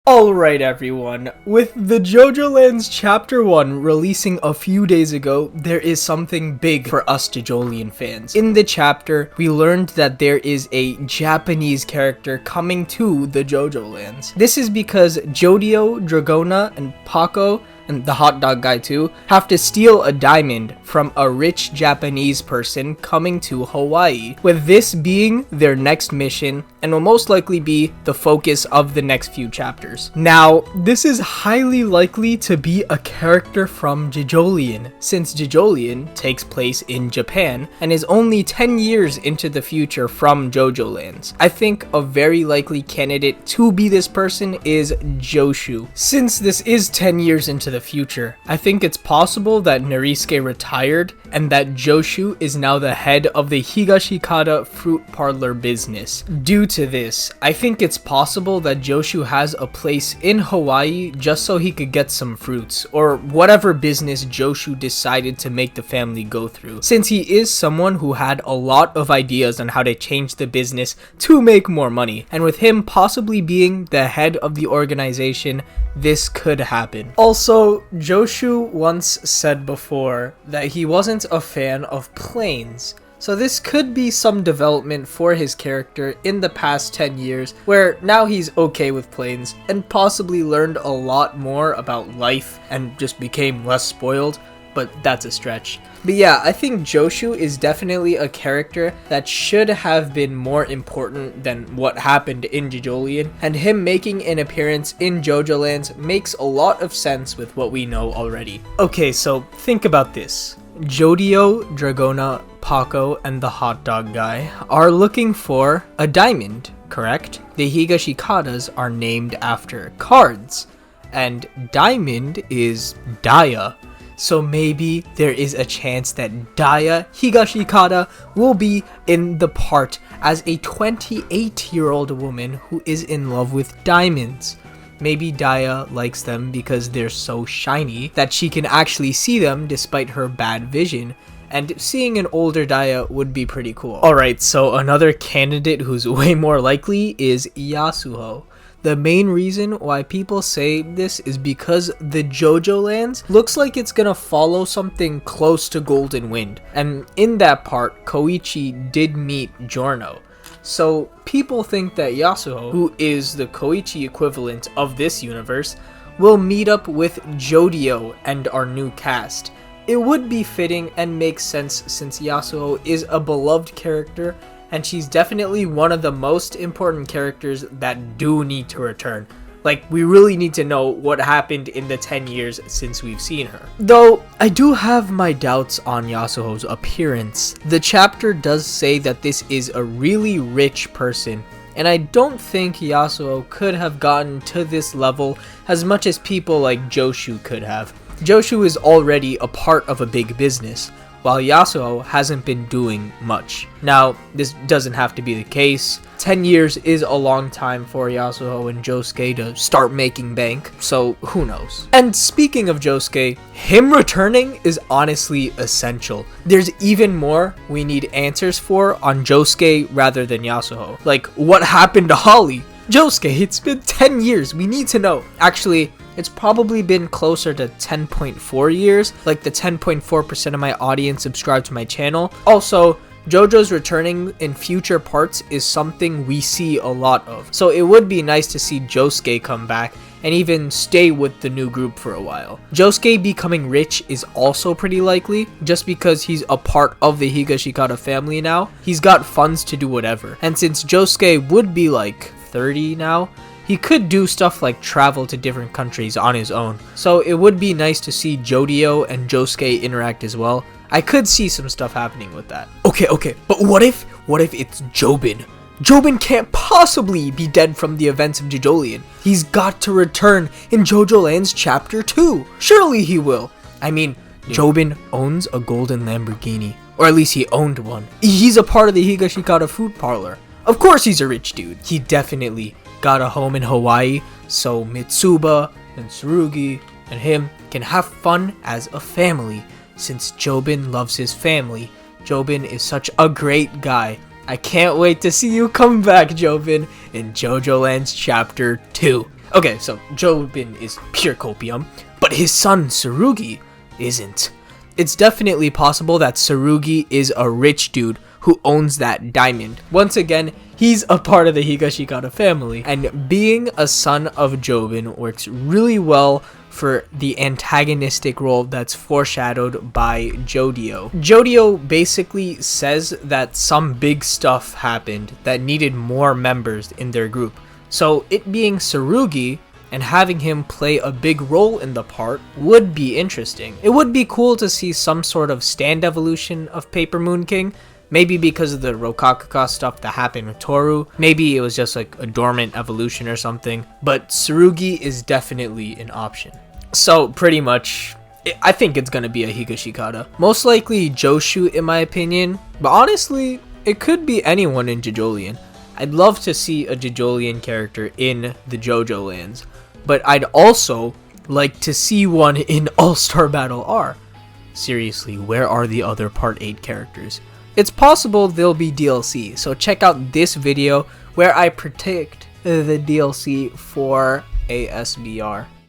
Alright everyone, with the JOJOLands Chapter 1 releasing a few days ago, there is something big for us JOJOLion fans. In the chapter, we learned that there is a Japanese character coming to the JOJOLands. This is because Jodio, Dragona, and Paco, and the hot dog guy too, have to steal a diamond from a rich Japanese person coming to Hawaii, with this being their next mission and will most likely be the focus of the next few chapters. Now, this is highly likely to be a character from JOJOLion, since JOJOLion takes place in Japan and is only 10 years into the future from JOJOLands. I think a very likely candidate to be this person is Joshu. Since this is 10 years into the future, I think it's possible that Narisuke retired and that Joshu is now the head of the Higashikata fruit parlor business. Due to this, I think it's possible that Joshu has a place in Hawaii just so he could get some fruits, or whatever business Joshu decided to make the family go through, since he is someone who had a lot of ideas on how to change the business to make more money, and with him possibly being the head of the organization, this could happen. Also, Joshu once said before that he wasn't a fan of planes, so this could be some development for his character in the past 10 years, where now he's okay with planes and possibly learned a lot more about life and just became less spoiled, but that's a stretch. But yeah, I think Joshu is definitely a character that should have been more important than what happened in JOJOLion, and him making an appearance in JOJOLands makes a lot of sense with what we know already. Okay, so think about this. Jodio, Dragona, Paco, and the hot dog guy are looking for a diamond, correct? The Higashikatas are named after cards, and diamond is Daiya. So maybe there is a chance that Daiya Higashikata will be in the part as a 28-year-old woman who is in love with diamonds. Maybe Daiya likes them because they're so shiny that she can actually see them despite her bad vision, and seeing an older Daiya would be pretty cool. Alright, so another candidate who's way more likely is Yasuho. The main reason why people say this is because the JOJOLands looks like it's gonna follow something close to Golden Wind, and in that part, Koichi did meet Giorno. So people think that Yasuho, who is the Koichi equivalent of this universe, will meet up with Jodio and our new cast. It would be fitting and makes sense since Yasuho is a beloved character, and she's definitely one of the most important characters that do need to return. Like, we really need to know what happened in the 10 years since we've seen her. Though, I do have my doubts on Yasuho's appearance. The chapter does say that this is a really rich person, and I don't think Yasuho could have gotten to this level as much as people like Joshu could have. Joshu is already a part of a big business, while Yasuho hasn't been doing much. Now, this doesn't have to be the case. 10 years is a long time for Yasuho and Josuke to start making bank, so who knows. And speaking of Josuke, him returning is honestly essential. There's even more we need answers for on Josuke rather than Yasuho. Like, what happened to Holly? Josuke, it's been 10 years, we need to know. Actually, it's probably been closer to 10.4 years, like the 10.4% of my audience subscribe to my channel. Also, JoJo's returning in future parts is something we see a lot of, so it would be nice to see Josuke come back and even stay with the new group for a while. Josuke becoming rich is also pretty likely, just because he's a part of the Higashikata family now. He's got funds to do whatever, and since Josuke would be like 30 now, he could do stuff like travel to different countries on his own. So it would be nice to see Jodio and Josuke interact as well. I could see some stuff happening with that. Okay, but what if it's Jobin? Jobin can't possibly be dead from the events of JOJOLion. He's got to return in JOJOLands Chapter 2. Surely he will. I mean, Jobin owns a golden Lamborghini, or at least he owned one. He's a part of the Higashikata food parlor. Of course he's a rich dude. He definitely got a home in Hawaii, so Mitsuba and Tsurugi and him can have fun as a family. Since Jobin loves his family, Jobin is such a great guy. I can't wait to see you come back, Jobin, in JOJOLands Chapter 2. Okay, so Jobin is pure copium, but his son Tsurugi isn't. It's definitely possible that Tsurugi is a rich dude who owns that diamond. Once again, he's a part of the Higashikata family, and being a son of Jobin works really well for the antagonistic role that's foreshadowed by JoJo. JoJo basically says that some big stuff happened that needed more members in their group. So it being Tsurugi and having him play a big role in the part would be interesting. It would be cool to see some sort of stand evolution of Paper Moon King, maybe because of the Rokakuka stuff that happened with Toru. Maybe it was just like a dormant evolution or something, but Tsurugi is definitely an option. So pretty much, I think it's gonna be a Higashikata. Most likely Joshu in my opinion, but honestly, it could be anyone in JOJOLion. I'd love to see a JOJOLion character in the JOJOLands, but I'd also like to see one in All-Star Battle R. Seriously, where are the other Part 8 characters? It's possible they'll be DLC, so check out this video where I predict the DLC for ASBR.